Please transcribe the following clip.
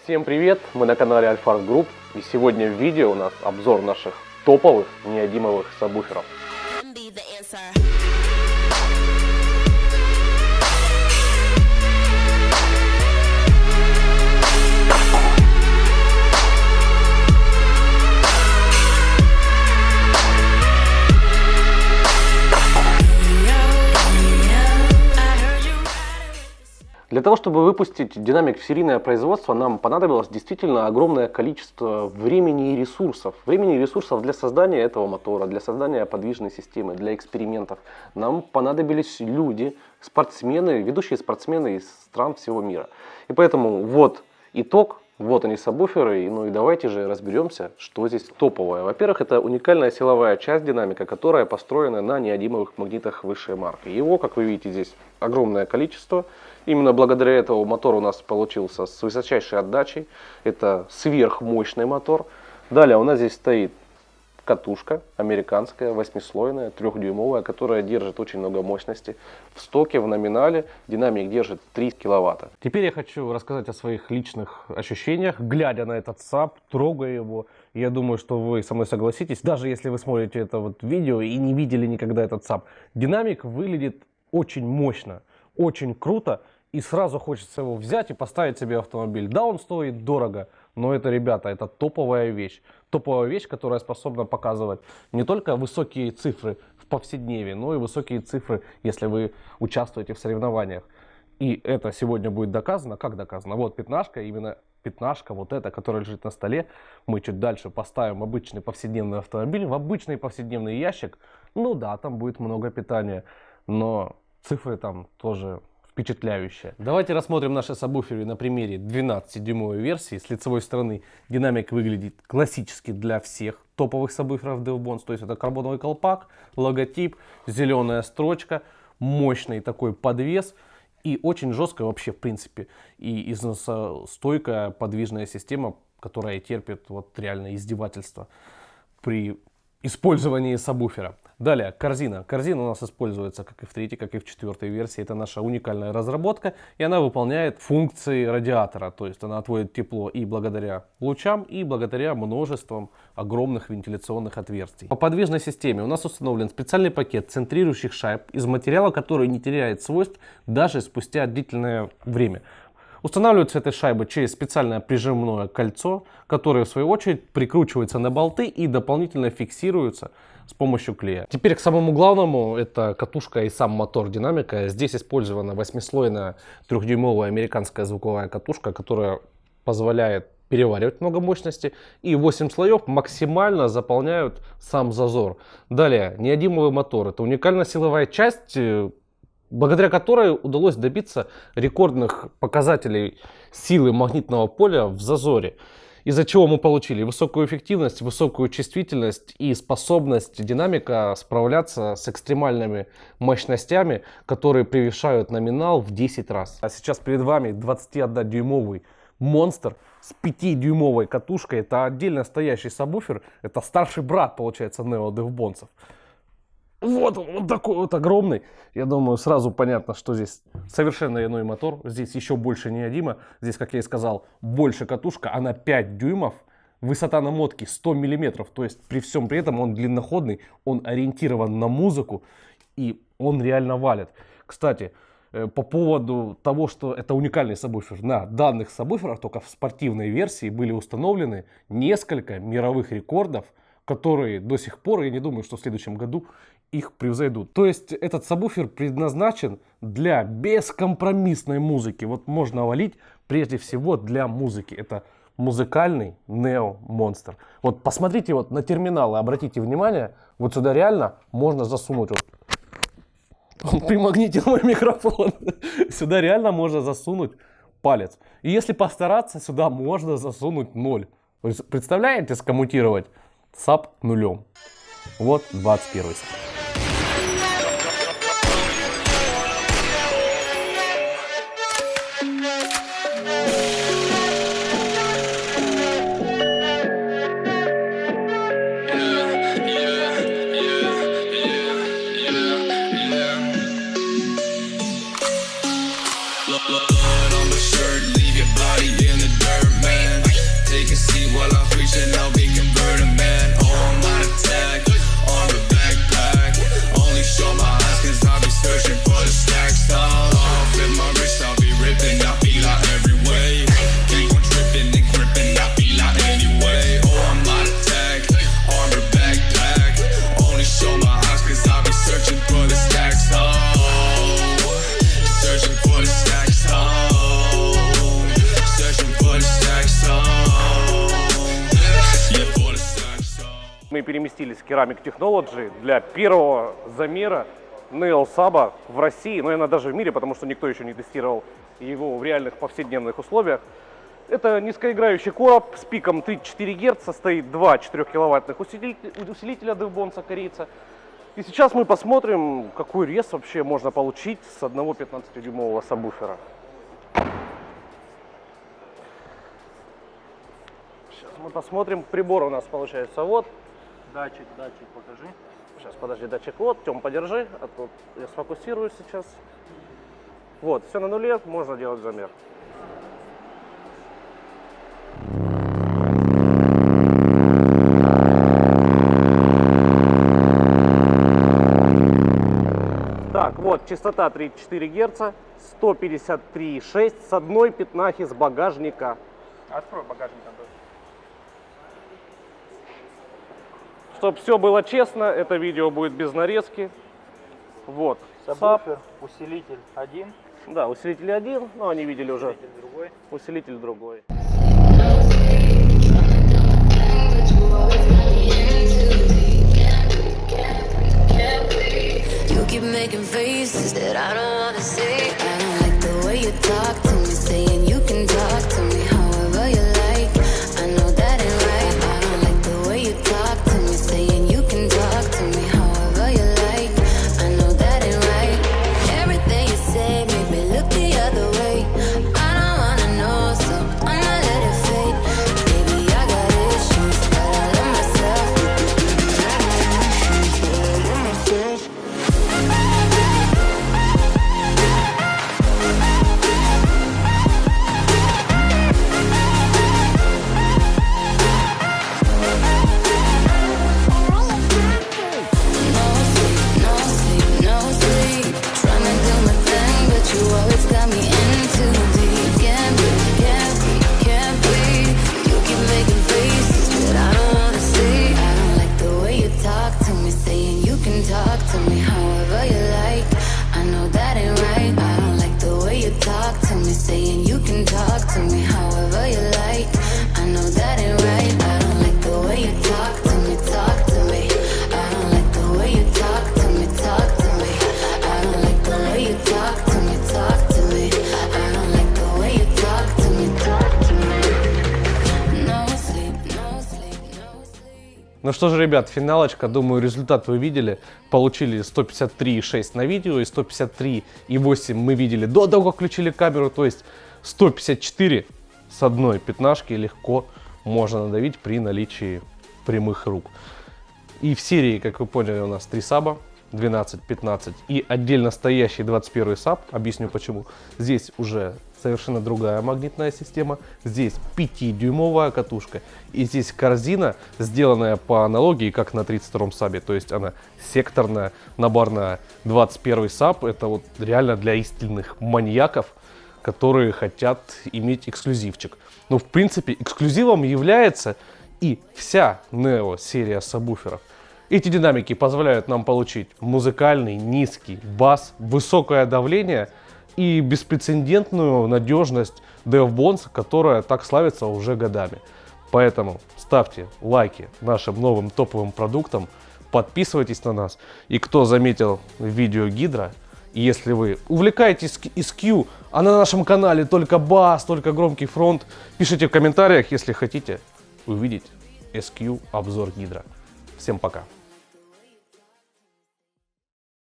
Всем привет! Мы на канале Альфард Групп, и сегодня в видео у нас обзор наших топовых неодимовых сабвуферов. Для того, чтобы выпустить динамик в серийное производство, нам понадобилось действительно огромное количество времени и ресурсов. Времени и ресурсов для создания этого мотора, для создания подвижной системы, для экспериментов. Нам понадобились люди, спортсмены, ведущие спортсмены из стран всего мира. И поэтому вот итог. Вот они сабвуферы, ну и давайте же разберемся, что здесь топовое. Во-первых, это уникальная силовая часть динамика, которая построена на неодимовых магнитах высшей марки. Его, как вы видите, здесь огромное количество. Именно благодаря этому мотор у нас получился с высочайшей отдачей. Это сверхмощный мотор. Далее у нас здесь стоит катушка американская, 8-слойная, 3-дюймовая, которая держит очень много мощности. В стоке, в номинале динамик держит 3 киловатта. Теперь я хочу рассказать о своих личных ощущениях, глядя на этот саб, трогая его. Я думаю, что вы со мной согласитесь, даже если вы смотрите это вот видео и не видели никогда этот саб. Динамик выглядит очень мощно, очень круто. И сразу хочется его взять и поставить себе в автомобиль. Да, он стоит дорого, но это, ребята, это топовая вещь. Топовая вещь, которая способна показывать не только высокие цифры в повседневе, но и высокие цифры, если вы участвуете в соревнованиях. И это сегодня будет доказано. Как доказано? Вот пятнашка, именно пятнашка, вот эта, которая лежит на столе. Мы чуть дальше поставим обычный повседневный автомобиль в обычный повседневный ящик. Ну да, там будет много питания, но цифры там тоже впечатляющая. Давайте рассмотрим наши сабвуферы на примере 12-дюймовой версии. С лицевой стороны динамик выглядит классически для всех топовых сабвуферов Delbons. То есть это карбоновый колпак, логотип, зеленая строчка, мощный такой подвес и очень жесткая вообще в принципе и износостойкая подвижная система, которая терпит вот реально издевательство при использовании сабвуфера. Далее, корзина. Корзина у нас используется как и в третьей, как и в четвертой версии. Это наша уникальная разработка, и она выполняет функции радиатора. То есть она отводит тепло и благодаря лучам, и благодаря множествам огромных вентиляционных отверстий. По подвижной системе у нас установлен специальный пакет центрирующих шайб из материала, который не теряет свойств даже спустя длительное время. Устанавливаются этой шайбы через специальное прижимное кольцо, которое в свою очередь прикручивается на болты и дополнительно фиксируется с помощью клея. Теперь к самому главному, это катушка и сам мотор динамика. Здесь использована 8-слойная 3-дюймовая американская звуковая катушка, которая позволяет переваривать много мощности, и 8 слоев максимально заполняют сам зазор. Далее, неодимовый мотор. Это уникальная силовая часть, благодаря которой удалось добиться рекордных показателей силы магнитного поля в зазоре. Из-за чего мы получили высокую эффективность, высокую чувствительность и способность динамика справляться с экстремальными мощностями, которые превышают номинал в 10 раз. А сейчас перед вами 21-дюймовый монстр с 5-дюймовой катушкой. Это отдельно стоящий сабвуфер. Это старший брат, получается, Neo Delbons'ов. Вот он, вот такой вот огромный. Я думаю, сразу понятно, что здесь совершенно иной мотор. Здесь еще больше неодима. Здесь, как я и сказал, больше катушка. Она 5 дюймов. Высота намотки 100 миллиметров. То есть при всем при этом он длинноходный. Он ориентирован на музыку. И он реально валит. Кстати, по поводу того, что это уникальный сабвуфер. На данных сабвуферах, только в спортивной версии, были установлены несколько мировых рекордов, которые до сих пор, я не думаю, что в следующем году их превзойдут. То есть этот сабвуфер предназначен для бескомпромиссной музыки. Вот можно валить прежде всего для музыки. Это музыкальный Neo Monster. Вот посмотрите вот на терминалы, обратите внимание, вот сюда реально можно засунуть. Вот. Он примагнитил мой микрофон. Сюда реально можно засунуть палец. И если постараться, сюда можно засунуть 0. Вы представляете, скоммутировать саб нулем? Вот 21 саб. Blood on the shirt, leave your body in the dirt, man. переместились в Ceramic Technology для первого замера Nail Sub в России, наверное, даже в мире, потому что никто еще не тестировал его в реальных повседневных условиях. Это низкоиграющий короб с пиком 3-4 Гц, состоит 2 4-киловаттных усилителя Devbonds корейца. И сейчас мы посмотрим, какой рез вообще можно получить с одного 15-дюймового сабвуфера. Сейчас мы посмотрим. Прибор у нас получается вот. Датчик покажи. Сейчас, подожди, датчик вот. Тём, подержи, а то я сфокусирую сейчас. Вот, все на нуле, можно делать замер. Так, вот, частота 3-4 Гц, 153,6 с одной пятнахи с багажника. Открой багажник, Антон. Чтобы все было честно, это видео будет без нарезки. Вот. Сабвуфер, усилитель один. Да, усилитель один, но они видели уже. Усилитель другой. Усилитель другой. You keep making faces that I don't wanna see. I don't like the way you talk to me, saying you can talk to me however you like. I know that ain't right. I don't like the way you talk to me, saying you can talk to me however you like. I know that ain't right. Everything you say make me look the other way. I don't wanna know, so I'ma let it fade. Baby, I got issues, but I love myself. Ну что же, ребят, финалочка. Думаю, результат вы видели. Получили 153,6 на видео и 153,8 мы видели до того, как включили камеру. То есть 154 с одной пятнашки легко можно надавить при наличии прямых рук. И в серии, как вы поняли, у нас 3 саба. 12, 15 и отдельно стоящий 21 саб. Объясню почему. Здесь уже совершенно другая магнитная система. Здесь 5-дюймовая катушка. И здесь корзина, сделанная по аналогии, как на 32-м сабе. То есть она секторная, наборная. 21 саб это вот реально для истинных маньяков, которые хотят иметь эксклюзивчик. Но в принципе эксклюзивом является и вся Neo серия сабвуферов. Эти динамики позволяют нам получить музыкальный, низкий бас, высокое давление и беспрецедентную надежность Devbonds, которая так славится уже годами. Поэтому ставьте лайки нашим новым топовым продуктам, подписывайтесь на нас. И кто заметил видео Гидра, если вы увлекаетесь ESQ, а на нашем канале только бас, только громкий фронт, пишите в комментариях, если хотите увидеть ESQ обзор Гидра. Всем пока!